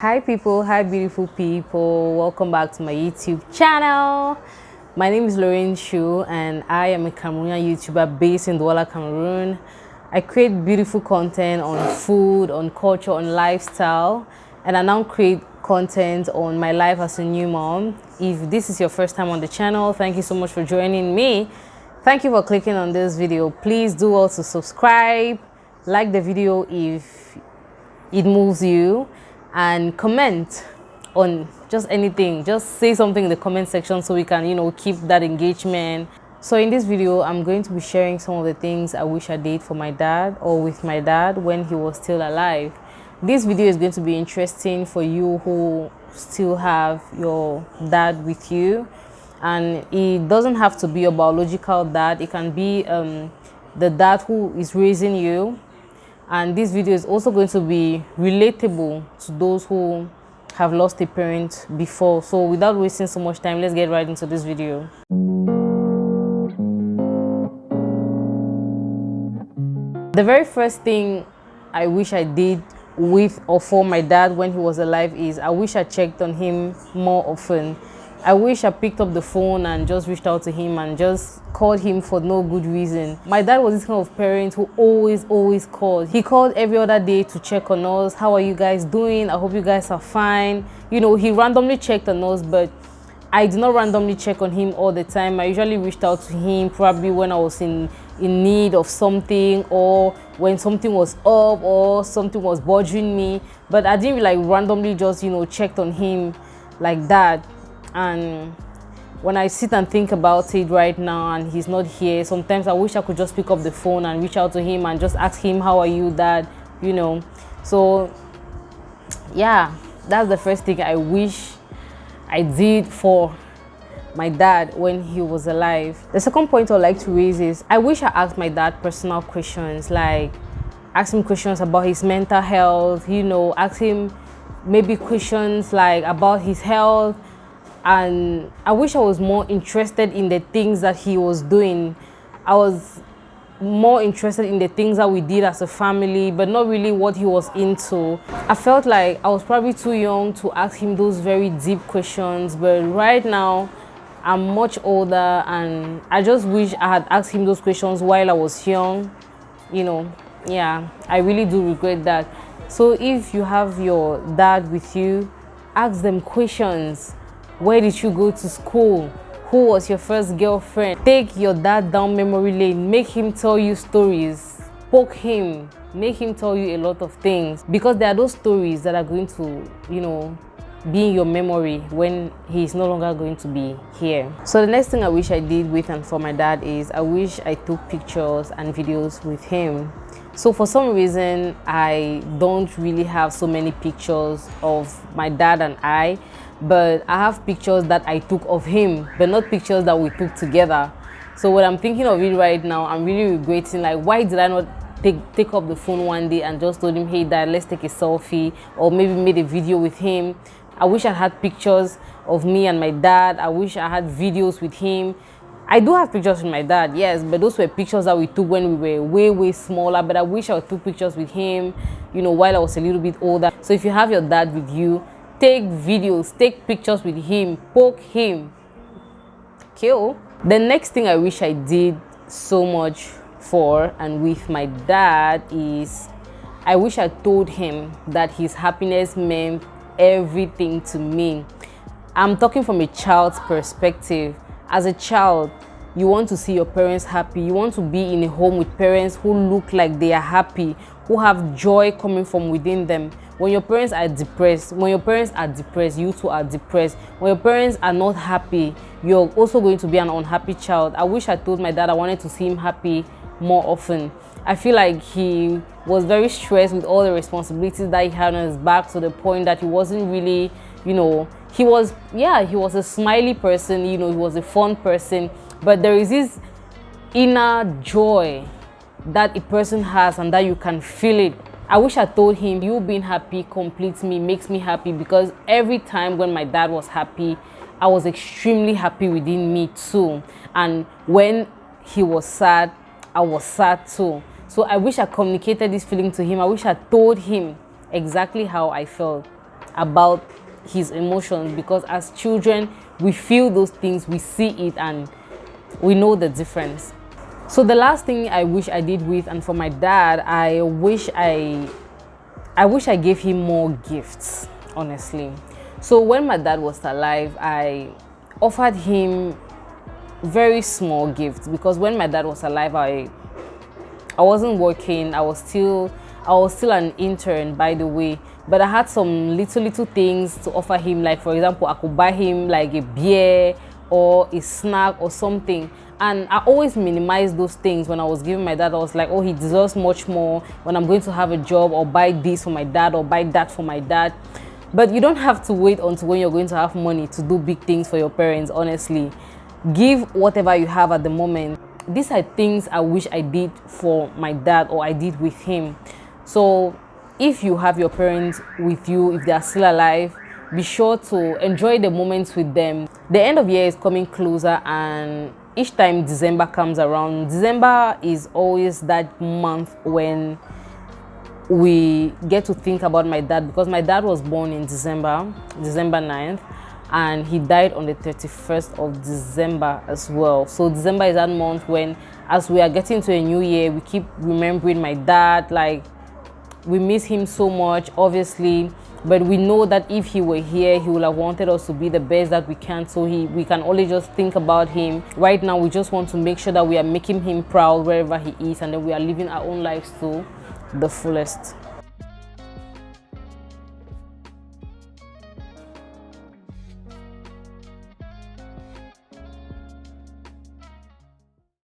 Hi people, hi beautiful people, welcome back to my YouTube channel. My name is Lauren Shu and I am a Cameroonian YouTuber based in Douala, Cameroon. I create beautiful content on food, on culture, on lifestyle, and I now create content on my life as a new mom. If this is your first time on the channel, thank you so much for joining me. Thank you for clicking on this video. Please do also subscribe, like the video if it moves you, and comment on just anything. Just say something in the comment section so we can keep that engagement. So in this video I'm going to be sharing some of the things I wish I did for my dad or with my dad when he was still alive. This video is going to be interesting for you who still have your dad with you, and it doesn't have to be your biological dad. It can be the dad who is raising you. And this video is also going to be relatable to those who have lost a parent before. So without wasting so much time, let's get right into this video. The very first thing I wish I did with or for my dad when he was alive is I wish I checked on him more often. I wish I picked up the phone and just reached out to him and just called him for no good reason. My dad was this kind of parent who always called. He called every other day to check on us. How are you guys doing? I hope you guys are fine. He randomly checked on us, but I did not randomly check on him all the time. I usually reached out to him probably when I was in need of something, or when something was up or something was bothering me. But I didn't randomly just checked on him like that. And when I sit and think about it right now and he's not here, sometimes I wish I could just pick up the phone and reach out to him and just ask him, how are you, dad? So yeah, that's the first thing I wish I did for my dad when he was alive. The second point I'd like to raise is I wish I asked my dad personal questions, like ask him questions about his mental health, ask him maybe questions like about his health. And I wish I was more interested in the things that he was doing. I was more interested in the things that we did as a family, but not really what he was into. I felt like I was probably too young to ask him those very deep questions, but right now I'm much older and I just wish I had asked him those questions while I was young. Yeah, I really do regret that. So if you have your dad with you, ask them questions. Where did you go to school? Who was your first girlfriend? Take your dad down memory lane. Make him tell you stories. Poke him. Make him tell you a lot of things. Because there are those stories that are going to, be in your memory when he's no longer going to be here. So the next thing I wish I did with and for my dad is I wish I took pictures and videos with him. So for some reason, I don't really have so many pictures of my dad and I, but I have pictures that I took of him, but not pictures that we took together. So when I'm thinking of it right now, I'm really regretting, why did I not take up the phone one day and just told him, hey dad, let's take a selfie, or maybe made a video with him. I wish I had pictures of me and my dad. I wish I had videos with him. I do have pictures with my dad, yes, but those were pictures that we took when we were way smaller. But I wish I took pictures with him, while I was a little bit older. So if you have your dad with you, take videos, take pictures with him, poke him. Kill. The next thing I wish I did so much for and with my dad is I wish I told him that his happiness meant everything to me. I'm talking from a child's perspective. As a child, you want to see your parents happy. You want to be in a home with parents who look like they are happy, who have joy coming from within them. When your parents are depressed, you too are depressed. When your parents are not happy, you're also going to be an unhappy child. I wish I told my dad I wanted to see him happy more often. I feel like he was very stressed with all the responsibilities that he had on his back, to the point that he wasn't really, he was a smiley person, he was a fun person, but there is this inner joy that a person has and that you can feel it. I wish I told him, you being happy completes me, makes me happy, because every time when my dad was happy, I was extremely happy within me too. And when he was sad, I was sad too. So I wish I communicated this feeling to him. I wish I told him exactly how I felt. about his emotions, because as children we feel those things, we see it, and we know the difference. So the last thing I wish I did with and for my dad, I wish I gave him more gifts, honestly. So when my dad was alive, I offered him very small gifts, because when my dad was alive, I wasn't working. I was still an intern, by the way, but I had some little things to offer him. Like, for example, I could buy him like a beer or a snack or something, and I always minimized those things when I was giving my dad. I was like, oh, he deserves much more when I'm going to have a job, or buy this for my dad or buy that for my dad. But you don't have to wait until when you're going to have money to do big things for your parents, honestly. Give whatever you have at the moment. These are things I wish I did for my dad, or I did with him. So if you have your parents with you, if they are still alive, be sure to enjoy the moments with them. The end of year is coming closer, and each time December comes around, December is always that month when we get to think about my dad, because my dad was born in December 9th, and he died on the 31st of December as well. So December is that month when, as we are getting to a new year, we keep remembering my dad. Like, we miss him so much, obviously, but we know that if he were here, he would have wanted us to be the best that we can. So we can only just think about him. Right now, we just want to make sure that we are making him proud wherever he is, and then we are living our own lives to the fullest.